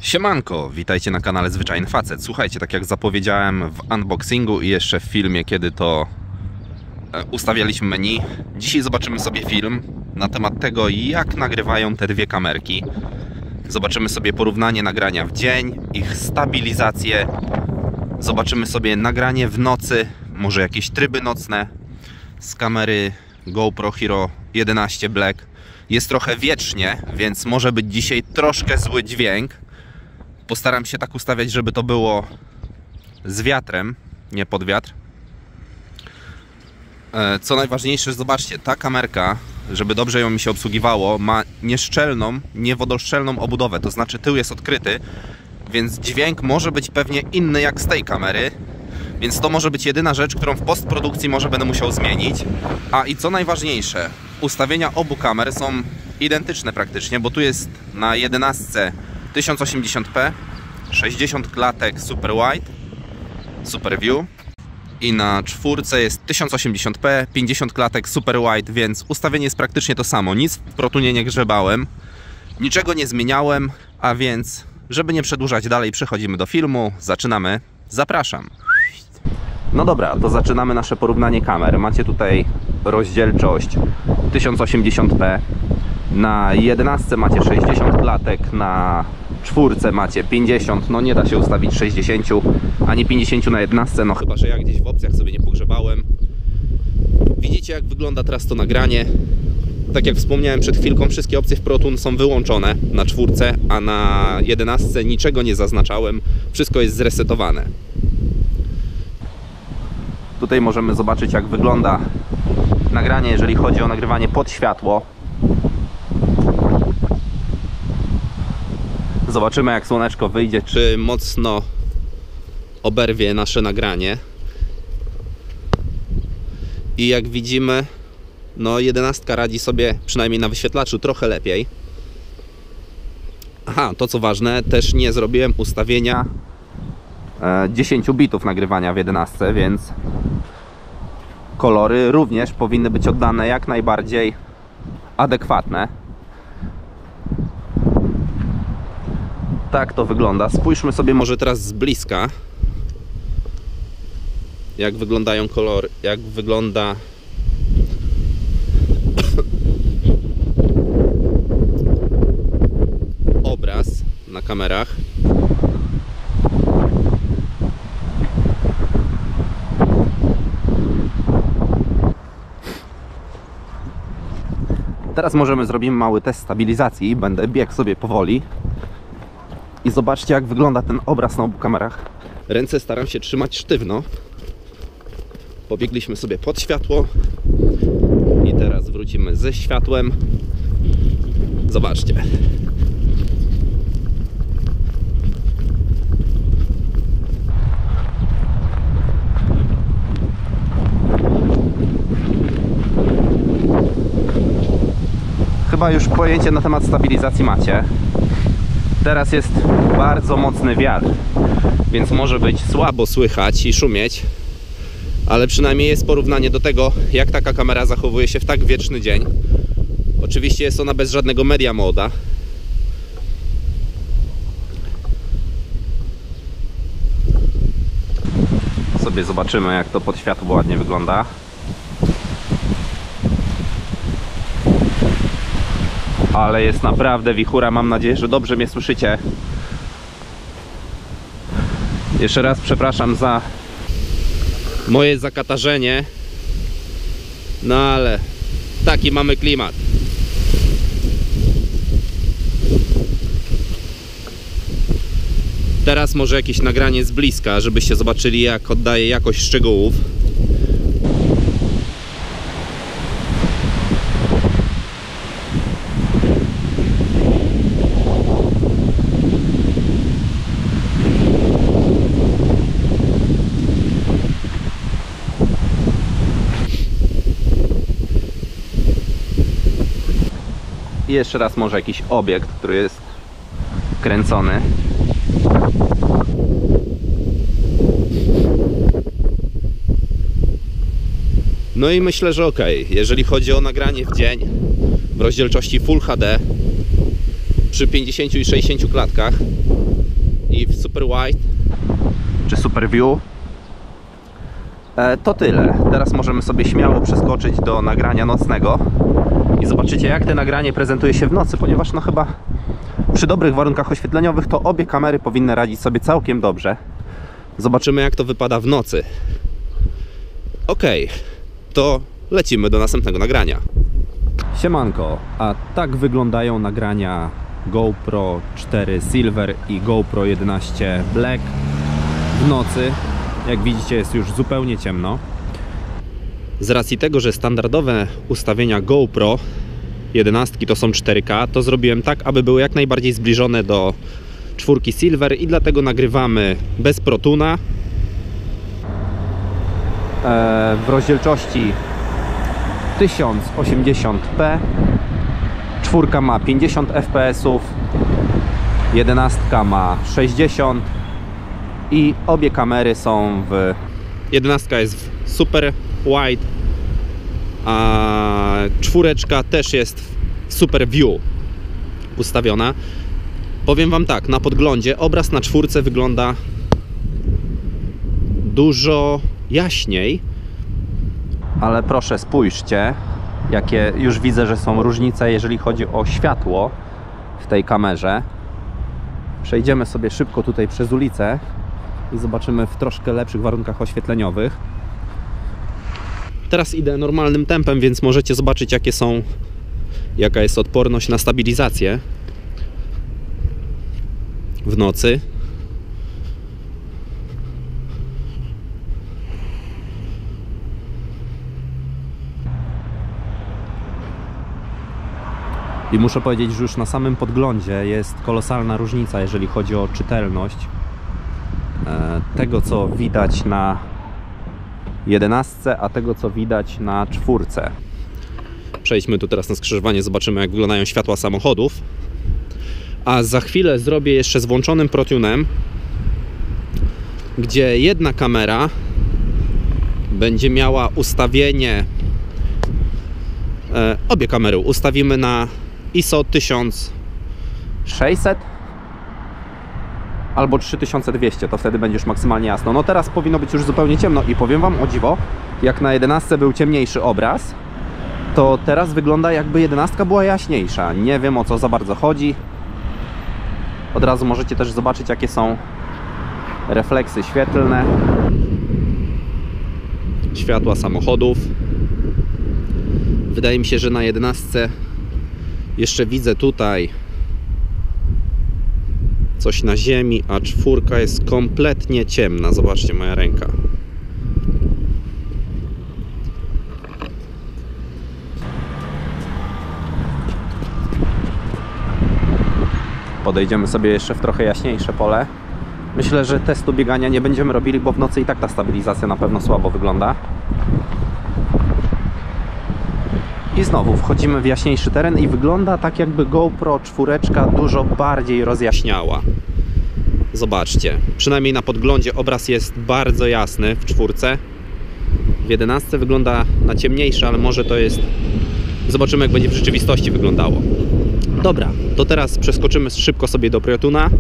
Siemanko, witajcie na kanale Zwyczajny Facet. Słuchajcie, tak jak zapowiedziałem w unboxingu i jeszcze w filmie, kiedy to ustawialiśmy menu, dzisiaj zobaczymy sobie film na temat tego, jak nagrywają te dwie kamerki. Zobaczymy sobie porównanie nagrania w dzień, ich stabilizację. Zobaczymy sobie nagranie w nocy, może jakieś tryby nocne z kamery GoPro Hero 11 Black. Jest trochę wiecznie, więc może być dzisiaj troszkę zły dźwięk. Postaram się tak ustawiać, żeby to było z wiatrem, nie pod wiatr. Co najważniejsze, zobaczcie, ta kamerka, żeby dobrze ją mi się obsługiwało, ma nieszczelną, niewodoszczelną obudowę. To znaczy tył jest odkryty, więc dźwięk może być pewnie inny jak z tej kamery. Więc to może być jedyna rzecz, którą w postprodukcji może będę musiał zmienić. A i co najważniejsze, ustawienia obu kamer są identyczne praktycznie, bo tu jest na 11 1080p, 60 klatek Super Wide, Super View i na czwórce jest 1080p, 50 klatek Super Wide, więc ustawienie jest praktycznie to samo. Nic w Protunie nie grzebałem, niczego nie zmieniałem, a więc, żeby nie przedłużać dalej, przechodzimy do filmu, zaczynamy, zapraszam. No dobra, to zaczynamy nasze porównanie kamer. Macie tutaj rozdzielczość 1080p, na 11 macie 60 klatek, na czwórce macie 50, no nie da się ustawić 60 ani 50 na 11, no chyba że ja gdzieś w opcjach sobie nie pogrzebałem. Widzicie, jak wygląda teraz to nagranie. Tak jak wspomniałem przed chwilką, wszystkie opcje w Protun są wyłączone na czwórce, a na 11 niczego nie zaznaczałem, wszystko jest zresetowane. Tutaj możemy zobaczyć, jak wygląda nagranie, jeżeli chodzi o nagrywanie pod światło. Zobaczymy, jak słoneczko wyjdzie, czy mocno oberwie nasze nagranie. I jak widzimy, no 11 radzi sobie przynajmniej na wyświetlaczu trochę lepiej. Aha, to co ważne, też nie zrobiłem ustawienia 10 bitów nagrywania w 11, więc kolory również powinny być oddane jak najbardziej adekwatne. Tak to wygląda. Spójrzmy sobie może teraz z bliska, jak wyglądają kolory, jak wygląda obraz na kamerach. Teraz możemy zrobić mały test stabilizacji. Będę biegł sobie powoli. I zobaczcie, jak wygląda ten obraz na obu kamerach. Ręce staram się trzymać sztywno. Pobiegliśmy sobie pod światło. I teraz wrócimy ze światłem. Zobaczcie. Chyba już pojęcie na temat stabilizacji macie. Teraz jest bardzo mocny wiatr, więc może być słabo słychać i szumieć, ale przynajmniej jest porównanie do tego, jak taka kamera zachowuje się w tak wieczny dzień. Oczywiście jest ona bez żadnego media moda. Sobie zobaczymy, jak to pod światło ładnie wygląda. Ale jest naprawdę wichura, mam nadzieję, że dobrze mnie słyszycie. Jeszcze raz przepraszam za moje zakatarzenie. No ale taki mamy klimat. Teraz może jakieś nagranie z bliska, żebyście zobaczyli, jak oddaje jakość szczegółów. I jeszcze raz może jakiś obiekt, który jest kręcony. No i myślę, że ok. Jeżeli chodzi o nagranie w dzień w rozdzielczości Full HD, przy 50 i 60 klatkach i w Super Wide czy Super View. To tyle. Teraz możemy sobie śmiało przeskoczyć do nagrania nocnego i zobaczycie, jak to nagranie prezentuje się w nocy, ponieważ no chyba przy dobrych warunkach oświetleniowych to obie kamery powinny radzić sobie całkiem dobrze. Zobaczymy, jak to wypada w nocy. Ok, to lecimy do następnego nagrania. Siemanko, a tak wyglądają nagrania GoPro 4 Silver i GoPro 11 Black w nocy. Jak widzicie, jest już zupełnie ciemno. Z racji tego, że standardowe ustawienia GoPro 11 to są 4K, to zrobiłem tak, aby były jak najbardziej zbliżone do 4 Silver i dlatego nagrywamy bez ProTuna w rozdzielczości 1080p. 4 ma 50 fps, 11 ma 60 i obie kamery są w... 11 jest w Super Wide, a 4 też jest w Super View ustawiona. Powiem wam tak, na podglądzie obraz na 4 wygląda dużo jaśniej, ale proszę spójrzcie, jakie już widzę, że są różnice, jeżeli chodzi o światło w tej kamerze. Przejdziemy sobie szybko tutaj przez ulicę i zobaczymy w troszkę lepszych warunkach oświetleniowych. Teraz idę normalnym tempem, więc możecie zobaczyć, jaka jest odporność na stabilizację w nocy. I muszę powiedzieć, że już na samym podglądzie jest kolosalna różnica, jeżeli chodzi o czytelność tego, co widać na 11, a tego, co widać na 4. Przejdźmy tu teraz na skrzyżowanie, zobaczymy, jak wyglądają światła samochodów. A za chwilę zrobię jeszcze z włączonym ProTunem, gdzie jedna kamera będzie miała ustawienie, obie kamery ustawimy na ISO 1600 albo 3200, to wtedy będzie już maksymalnie jasno. No teraz powinno być już zupełnie ciemno i powiem wam, o dziwo, jak na 11 był ciemniejszy obraz, to teraz wygląda, jakby 11 była jaśniejsza. Nie wiem, o co za bardzo chodzi. Od razu możecie też zobaczyć, jakie są refleksy świetlne, światła samochodów. Wydaje mi się, że na 11 jeszcze widzę tutaj coś na ziemi, a 4 jest kompletnie ciemna. Zobaczcie, moja ręka. Podejdziemy sobie jeszcze w trochę jaśniejsze pole. Myślę, że testu biegania nie będziemy robili, bo w nocy i tak ta stabilizacja na pewno słabo wygląda. I znowu wchodzimy w jaśniejszy teren i wygląda tak, jakby GoPro 4 dużo bardziej rozjaśniała. Zobaczcie, przynajmniej na podglądzie obraz jest bardzo jasny w 4. W 11 wygląda na ciemniejszy, ale może to jest... Zobaczymy, jak będzie w rzeczywistości wyglądało. Dobra, to teraz przeskoczymy szybko sobie do ProTuna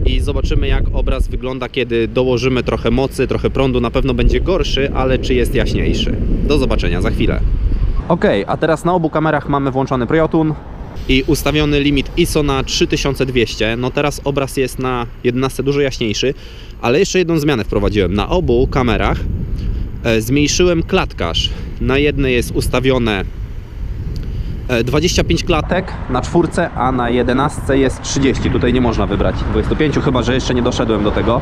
i zobaczymy, jak obraz wygląda, kiedy dołożymy trochę mocy, trochę prądu. Na pewno będzie gorszy, ale czy jest jaśniejszy? Do zobaczenia za chwilę. Ok, a teraz na obu kamerach mamy włączony ProTun i ustawiony limit ISO na 3200. No teraz obraz jest na 11 dużo jaśniejszy, ale jeszcze jedną zmianę wprowadziłem. Na obu kamerach zmniejszyłem klatkarz. Na jednej jest ustawione 25 klatek na 4, a na 11 jest 30. Tutaj nie można wybrać 25, chyba że jeszcze nie doszedłem do tego.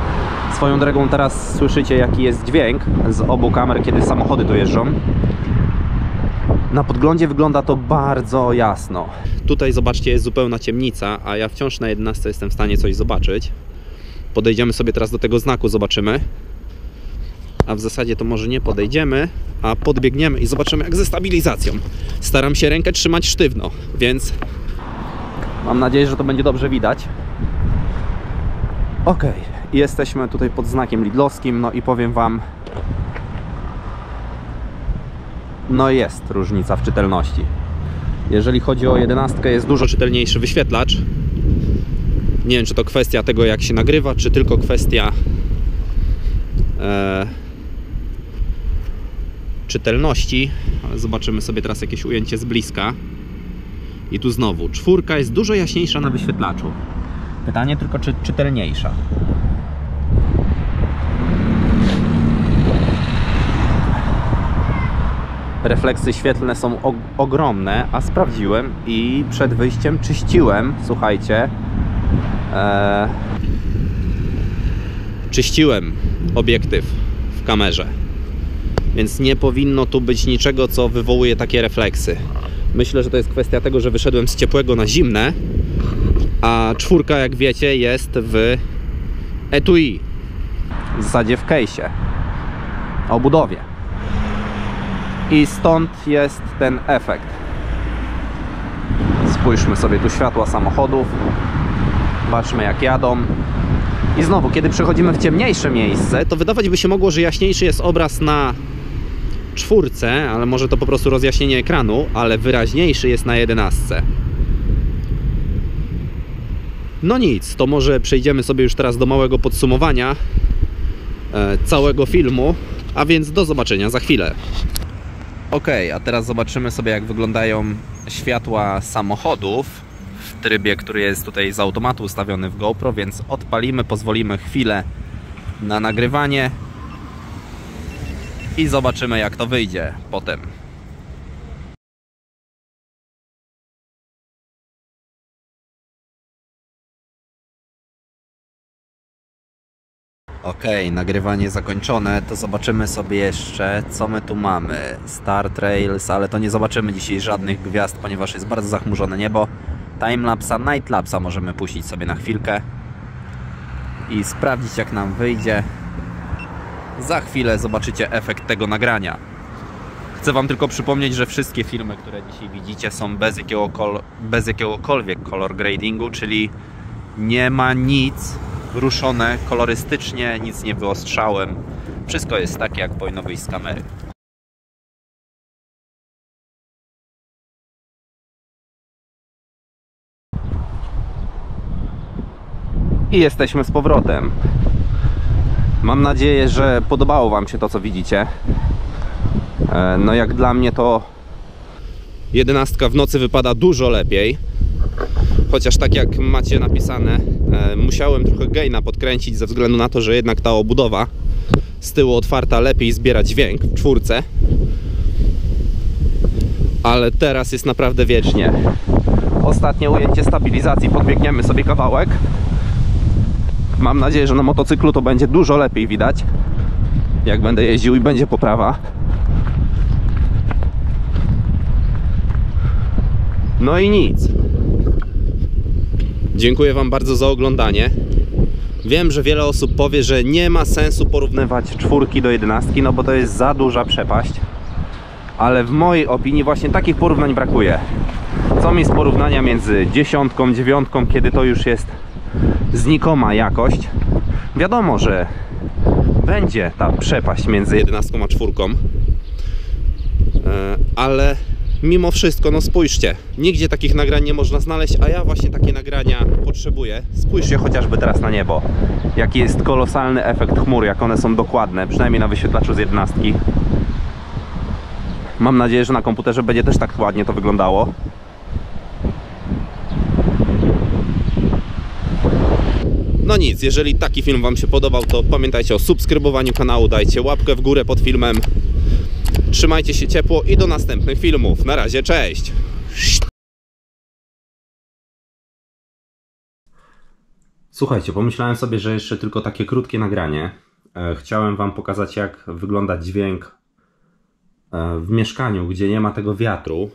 Swoją drogą teraz słyszycie, jaki jest dźwięk z obu kamer, kiedy samochody tu jeżdżą. Na podglądzie wygląda to bardzo jasno. Tutaj zobaczcie, jest zupełna ciemnica, a ja wciąż na 11 jestem w stanie coś zobaczyć. Podejdziemy sobie teraz do tego znaku, zobaczymy. A w zasadzie to może nie podejdziemy, a podbiegniemy i zobaczymy, jak ze stabilizacją. Staram się rękę trzymać sztywno, więc mam nadzieję, że to będzie dobrze widać. Ok, jesteśmy tutaj pod znakiem lidlowskim, no i powiem wam, no jest różnica w czytelności. Jeżeli chodzi o 11, jest dużo czytelniejszy wyświetlacz. Nie wiem, czy to kwestia tego, jak się nagrywa, czy tylko kwestia czytelności. Ale zobaczymy sobie teraz jakieś ujęcie z bliska. I tu znowu, 4 jest dużo jaśniejsza na wyświetlaczu. Pytanie tylko, czy czytelniejsza. Refleksy świetlne są ogromne, a sprawdziłem i przed wyjściem czyściłem, słuchajcie, czyściłem obiektyw w kamerze. Więc nie powinno tu być niczego, co wywołuje takie refleksy. Myślę, że to jest kwestia tego, że wyszedłem z ciepłego na zimne, a 4, jak wiecie, jest w etui. W zasadzie w case'ie, obudowie. I stąd jest ten efekt. Spójrzmy sobie tu światła samochodów. Patrzmy, jak jadą. I znowu, kiedy przechodzimy w ciemniejsze miejsce, to wydawać by się mogło, że jaśniejszy jest obraz na 4, ale może to po prostu rozjaśnienie ekranu, ale wyraźniejszy jest na 11. No nic, to może przejdziemy sobie już teraz do małego podsumowania całego filmu, a więc do zobaczenia za chwilę. Ok, a teraz zobaczymy sobie, jak wyglądają światła samochodów w trybie, który jest tutaj z automatu ustawiony w GoPro, więc odpalimy, pozwolimy chwilę na nagrywanie i zobaczymy, jak to wyjdzie potem. Ok, nagrywanie zakończone, to zobaczymy sobie jeszcze, co my tu mamy. Star Trails, ale to nie zobaczymy dzisiaj żadnych gwiazd, ponieważ jest bardzo zachmurzone niebo. Timelapsa, nightlapsa możemy puścić sobie na chwilkę i sprawdzić, jak nam wyjdzie. Za chwilę zobaczycie efekt tego nagrania. Chcę wam tylko przypomnieć, że wszystkie filmy, które dzisiaj widzicie, są bez jakiegokolwiek color gradingu, czyli nie ma nic ruszone kolorystycznie, nic nie wyostrzałem. Wszystko jest takie, jak powinno wyjść z kamery. I jesteśmy z powrotem. Mam nadzieję, że podobało wam się to, co widzicie. No jak dla mnie to 11 w nocy wypada dużo lepiej. Chociaż tak jak macie napisane, musiałem trochę gaina podkręcić ze względu na to, że jednak ta obudowa z tyłu otwarta lepiej zbiera dźwięk w 4. Ale teraz jest naprawdę wiecznie. Ostatnie ujęcie stabilizacji, podbiegniemy sobie kawałek. Mam nadzieję, że na motocyklu to będzie dużo lepiej widać, jak będę jeździł i będzie poprawa. No i nic. Dziękuję wam bardzo za oglądanie. Wiem, że wiele osób powie, że nie ma sensu porównywać 4 do 11, no bo to jest za duża przepaść. Ale w mojej opinii właśnie takich porównań brakuje. Co mi z porównania między 10, 9, kiedy to już jest znikoma jakość. Wiadomo, że będzie ta przepaść między 11 a 4, ale mimo wszystko, no spójrzcie, nigdzie takich nagrań nie można znaleźć, a ja właśnie takie nagrania potrzebuję. Spójrzcie chociażby teraz na niebo, jaki jest kolosalny efekt chmur, jak one są dokładne, przynajmniej na wyświetlaczu z 11. Mam nadzieję, że na komputerze będzie też tak ładnie to wyglądało. No nic, jeżeli taki film wam się podobał, to pamiętajcie o subskrybowaniu kanału, dajcie łapkę w górę pod filmem. Trzymajcie się ciepło i do następnych filmów. Na razie, cześć! Słuchajcie, pomyślałem sobie, że jeszcze tylko takie krótkie nagranie. Chciałem wam pokazać, jak wygląda dźwięk w mieszkaniu, gdzie nie ma tego wiatru.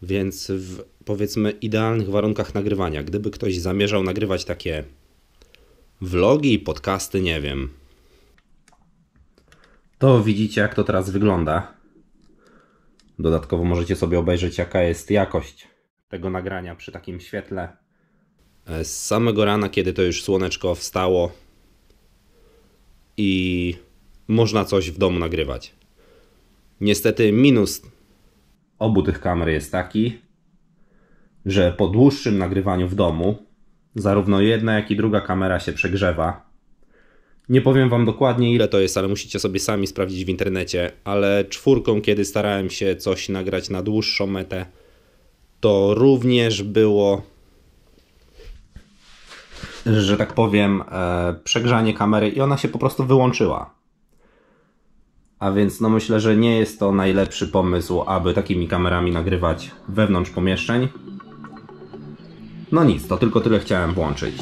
Więc w, powiedzmy, idealnych warunkach nagrywania. Gdyby ktoś zamierzał nagrywać takie vlogi, podcasty, nie wiem, to widzicie, jak to teraz wygląda. Dodatkowo możecie sobie obejrzeć, jaka jest jakość tego nagrania przy takim świetle. Z samego rana, kiedy to już słoneczko wstało i można coś w domu nagrywać. Niestety minus obu tych kamer jest taki, że po dłuższym nagrywaniu w domu zarówno jedna, jak i druga kamera się przegrzewa. Nie powiem wam dokładnie ile to jest, ale musicie sobie sami sprawdzić w internecie, ale 4, kiedy starałem się coś nagrać na dłuższą metę, to również było, że tak powiem, przegrzanie kamery i ona się po prostu wyłączyła. A więc no myślę, że nie jest to najlepszy pomysł, aby takimi kamerami nagrywać wewnątrz pomieszczeń. No nic, to tylko tyle chciałem włączyć.